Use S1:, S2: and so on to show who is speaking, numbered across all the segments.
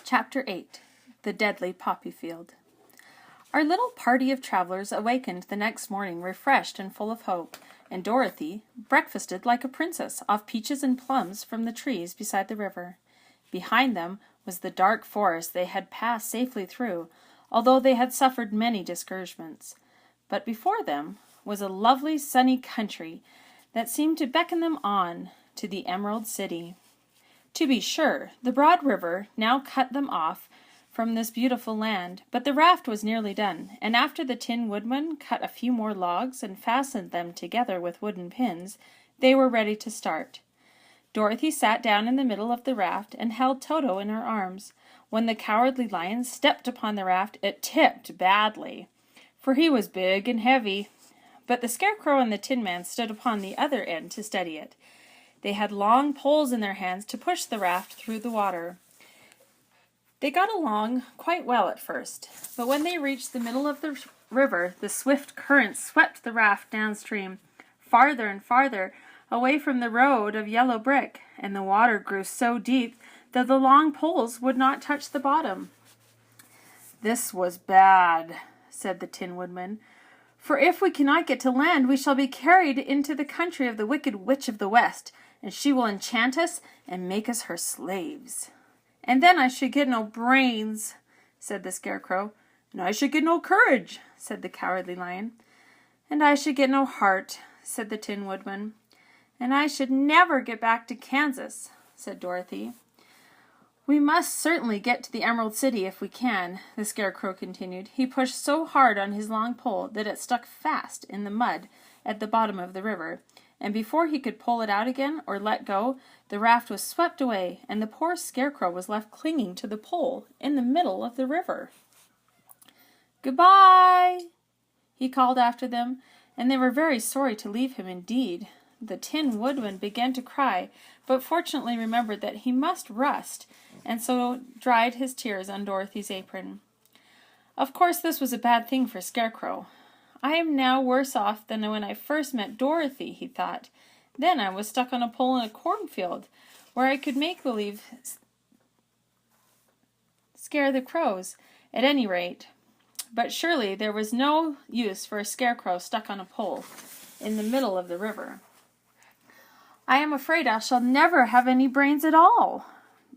S1: Chapter 8. The Deadly Poppy Field. Our little party of travelers awakened the next morning refreshed and full of hope, and Dorothy breakfasted like a princess off peaches and plums from the trees beside the river. Behind them was the dark forest they had passed safely through, although they had suffered many discouragements. But before them was a lovely sunny country that seemed to beckon them on to the Emerald City. To be sure, the broad river now cut them off from this beautiful land, but the raft was nearly done, and after the Tin Woodman cut a few more logs and fastened them together with wooden pins, they were ready to start. Dorothy sat down in the middle of the raft and held Toto in her arms. When the Cowardly Lion stepped upon the raft, it tipped badly, for he was big and heavy, but the Scarecrow and the Tin Man stood upon the other end to steady it. They had long poles in their hands to push the raft through the water. They got along quite well at first, but when they reached the middle of the river, the swift current swept the raft downstream, farther and farther away from the road of yellow brick, and the water grew so deep that the long poles would not touch the bottom. "This was bad," said the Tin Woodman, "for if we cannot get to land, we shall be carried into the country of the Wicked Witch of the West, and she will enchant us and make us her slaves." "And then I should get no brains," said the Scarecrow. "And I should get no courage," said the Cowardly Lion. "And I should get no heart," said the Tin Woodman. "And I should never get back to Kansas," said Dorothy. "We must certainly get to the Emerald City if we can," the Scarecrow continued. He pushed so hard on his long pole that it stuck fast in the mud at the bottom of the river, and before he could pull it out again or let go, the raft was swept away, and the poor Scarecrow was left clinging to the pole in the middle of the river. "Goodbye," he called after them, and they were very sorry to leave him indeed. The Tin Woodman began to cry, but fortunately remembered that he must rest, and so dried his tears on Dorothy's apron. Of course this was a bad thing for Scarecrow. "I am now worse off than when I first met Dorothy," he thought. "Then I was stuck on a pole in a cornfield, where I could make believe scare the crows, at any rate. But surely there was no use for a Scarecrow stuck on a pole in the middle of the river. I am afraid I shall never have any brains at all."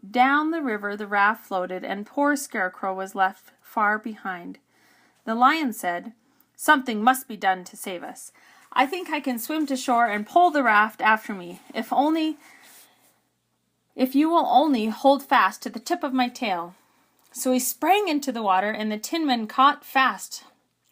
S1: Down the river the raft floated, and poor Scarecrow was left far behind. The Lion said, "Something must be done to save us. I think I can swim to shore and pull the raft after me, if you will only hold fast to the tip of my tail." So he sprang into the water, and the Tin Man caught fast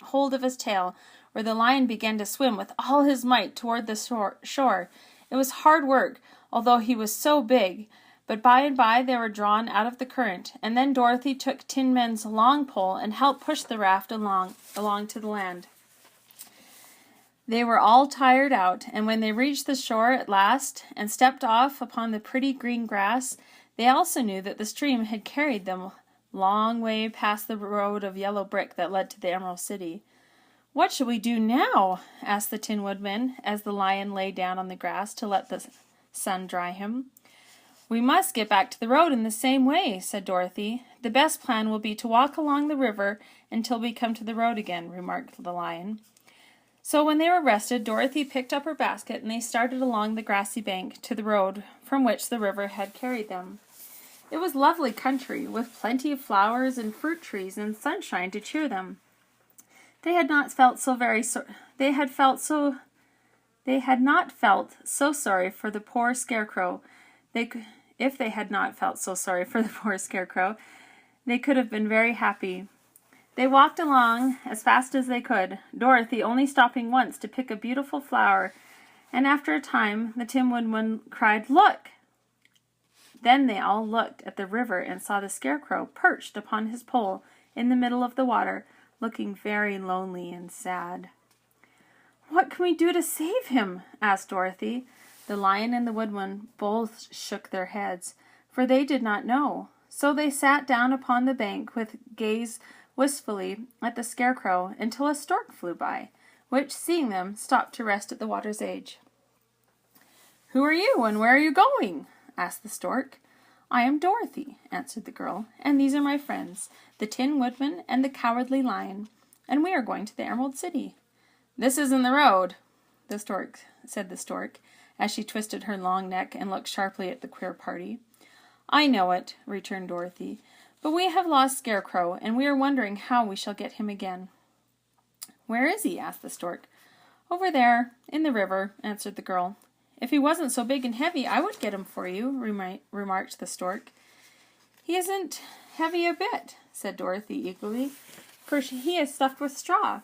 S1: hold of his tail, where the Lion began to swim with all his might toward the shore. It was hard work, although he was so big, but by and by they were drawn out of the current, and then Dorothy took Tin Man's long pole and helped push the raft along to the land. They were all tired out, and when they reached the shore at last and stepped off upon the pretty green grass, they also knew that the stream had carried them long way past the road of yellow brick that led to the Emerald City. "What shall we do now?" asked the Tin Woodman, as the Lion lay down on the grass to let the sun dry him. "We must get back to the road in the same way," said Dorothy. "The best plan will be to walk along the river until we come to the road again," remarked the Lion. So when they were rested, Dorothy picked up her basket, and they started along the grassy bank to the road from which the river had carried them. It was lovely country, with plenty of flowers and fruit trees and sunshine to cheer them. They had not felt so sorry for the poor Scarecrow. If they had not felt so sorry for the poor Scarecrow, they could have been very happy. They walked along as fast as they could, Dorothy only stopping once to pick a beautiful flower, and after a time the Tin Woodman cried, "Look!" Then they all looked at the river and saw the Scarecrow perched upon his pole in the middle of the water, looking very lonely and sad. "What can we do to save him?" asked Dorothy. The Lion and the Woodman both shook their heads, for they did not know. So they sat down upon the bank with gaze wistfully at the Scarecrow until a stork flew by, which, seeing them, stopped to rest at the water's edge. "Who are you, and where are you going?" asked the stork. I am Dorothy, answered the girl, and these are my friends, the Tin Woodman and the Cowardly Lion, and we are going to the Emerald City. This isn't the road, said the stork, as she twisted her long neck and looked sharply at the queer party. I know it, returned Dorothy, but we have lost Scarecrow, and we are wondering how we shall get him again. Where is he? Asked the stork. Over there, in the river, answered the girl. If he wasn't so big and heavy, I would get him for you, remarked the stork. He isn't heavy a bit, said Dorothy eagerly, for he is stuffed with straw.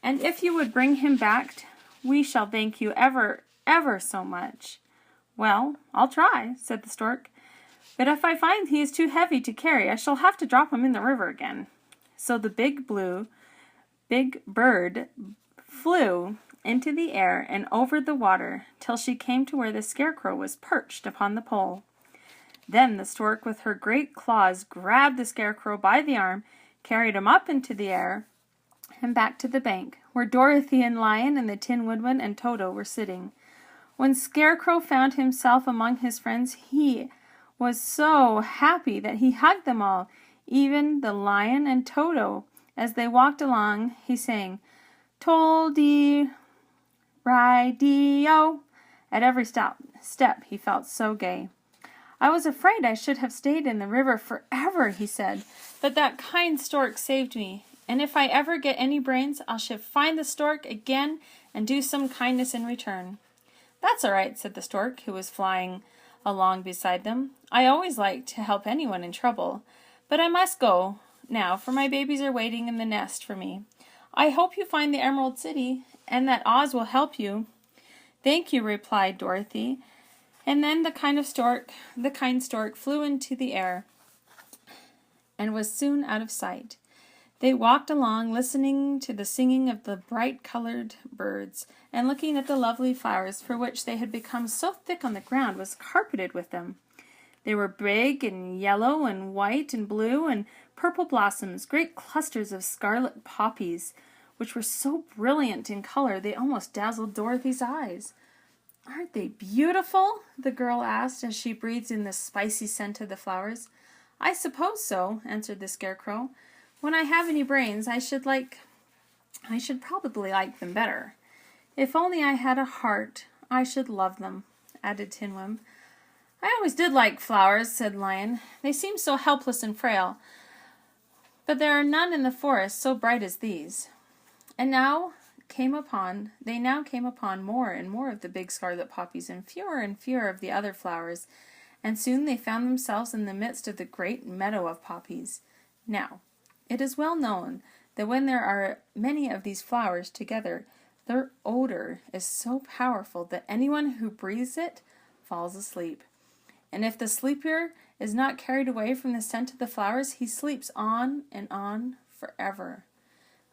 S1: And if you would bring him back, we shall thank you ever, ever so much. Well, I'll try, said the stork. But if I find he is too heavy to carry, I shall have to drop him in the river again. So the big bird flew into the air and over the water till she came to where the Scarecrow was perched upon the pole. Then the stork with her great claws grabbed the Scarecrow by the arm, carried him up into the air, and back to the bank, where Dorothy and Lion and the Tin Woodman and Toto were sitting. When Scarecrow found himself among his friends, he was so happy that he hugged them all, even the Lion and Toto. As they walked along, he sang, "Toldy, Rideo." At every step he felt so gay. I was afraid I should have stayed in the river forever, he said, but that kind stork saved me, and if I ever get any brains, I shall find the stork again and do some kindness in return. That's all right, said the stork, who was flying along beside them. I always like to help anyone in trouble, but I must go now, for my babies are waiting in the nest for me. I hope you find the Emerald City, and that Oz will help you. Thank you, replied Dorothy, and then the kind stork flew into the air and was soon out of sight. They walked along, listening to the singing of the bright-colored birds, and looking at the lovely flowers, for which they had become so thick on the ground was carpeted with them. They were big and yellow and white and blue and purple blossoms, great clusters of scarlet poppies, which were so brilliant in color they almost dazzled Dorothy's eyes. Aren't they beautiful? The girl asked as she breathed in the spicy scent of the flowers. I suppose so, answered the Scarecrow. When I have any brains, I should probably like them better. If only I had a heart, I should love them, added Tin Woodman. I always did like flowers, said Lion. They seem so helpless and frail, but there are none in the forest so bright as these. And they now came upon more and more of the big scarlet poppies and fewer of the other flowers, and soon they found themselves in the midst of the great meadow of poppies. Now, it is well known that when there are many of these flowers together, their odor is so powerful that anyone who breathes it falls asleep. And if the sleeper is not carried away from the scent of the flowers, he sleeps on and on forever.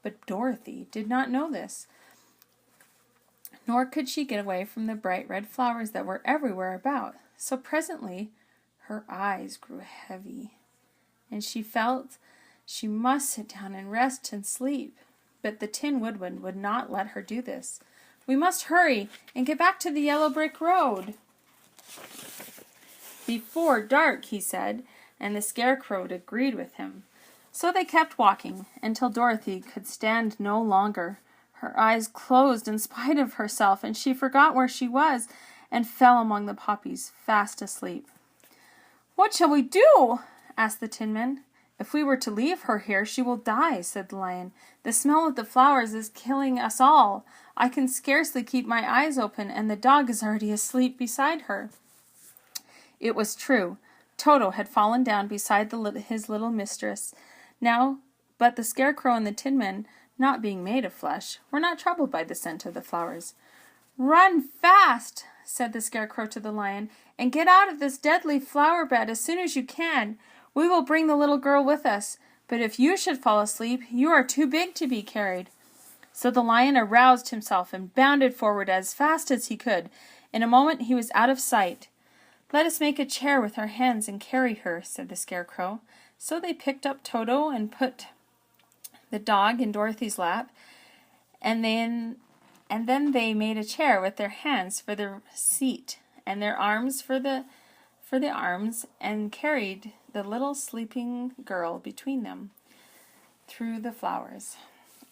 S1: But Dorothy did not know this, nor could she get away from the bright red flowers that were everywhere about. So presently her eyes grew heavy, and she felt she must sit down and rest and sleep. But the Tin Woodman would not let her do this. We must hurry and get back to the yellow brick road before dark, he said, and the Scarecrow agreed with him. So they kept walking until Dorothy could stand no longer. Her eyes closed in spite of herself, and she forgot where she was and fell among the poppies, fast asleep. What shall we do? Asked the Tin Man. If we were to leave her here, she will die, said the Lion. The smell of the flowers is killing us all. I can scarcely keep my eyes open, and the dog is already asleep beside her. It was true. Toto had fallen down beside his little mistress. Now, but the Scarecrow and the Tin Man, not being made of flesh, were not troubled by the scent of the flowers. Run fast, said the Scarecrow to the Lion, and get out of this deadly flower bed as soon as you can. We will bring the little girl with us, but if you should fall asleep, you are too big to be carried. So the Lion aroused himself and bounded forward as fast as he could. In a moment he was out of sight. Let us make a chair with our hands and carry her, said the Scarecrow. So they picked up Toto and put the dog in Dorothy's lap, and then they made a chair with their hands for the seat and their arms for for the arms and carried the little sleeping girl between them through the flowers.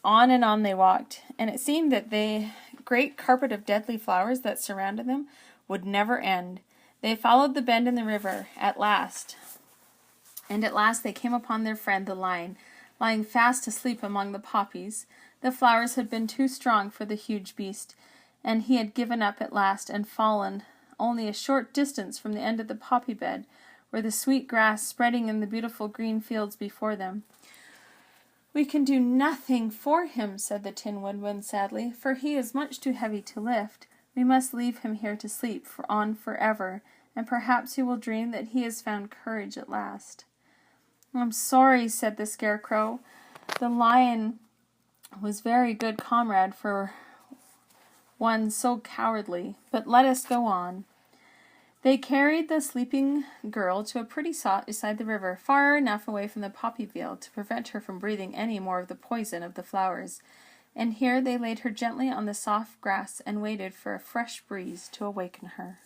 S1: On and on they walked, and it seemed that the great carpet of deadly flowers that surrounded them would never end. They followed the bend in the river at last they came upon their friend the lion, lying fast asleep among the poppies. The flowers had been too strong for the huge beast, and he had given up at last and fallen only a short distance from the end of the poppy bed, where the sweet grass spreading in the beautiful green fields before them. "We can do nothing for him," said the Tin Woodman sadly, "for he is much too heavy to lift. We must leave him here to sleep on forever, and perhaps he will dream that he has found courage at last." "I'm sorry," said the Scarecrow. "The lion was very good comrade for one so cowardly, but let us go on." They carried the sleeping girl to a pretty spot beside the river, far enough away from the poppy field to prevent her from breathing any more of the poison of the flowers, and here they laid her gently on the soft grass and waited for a fresh breeze to awaken her.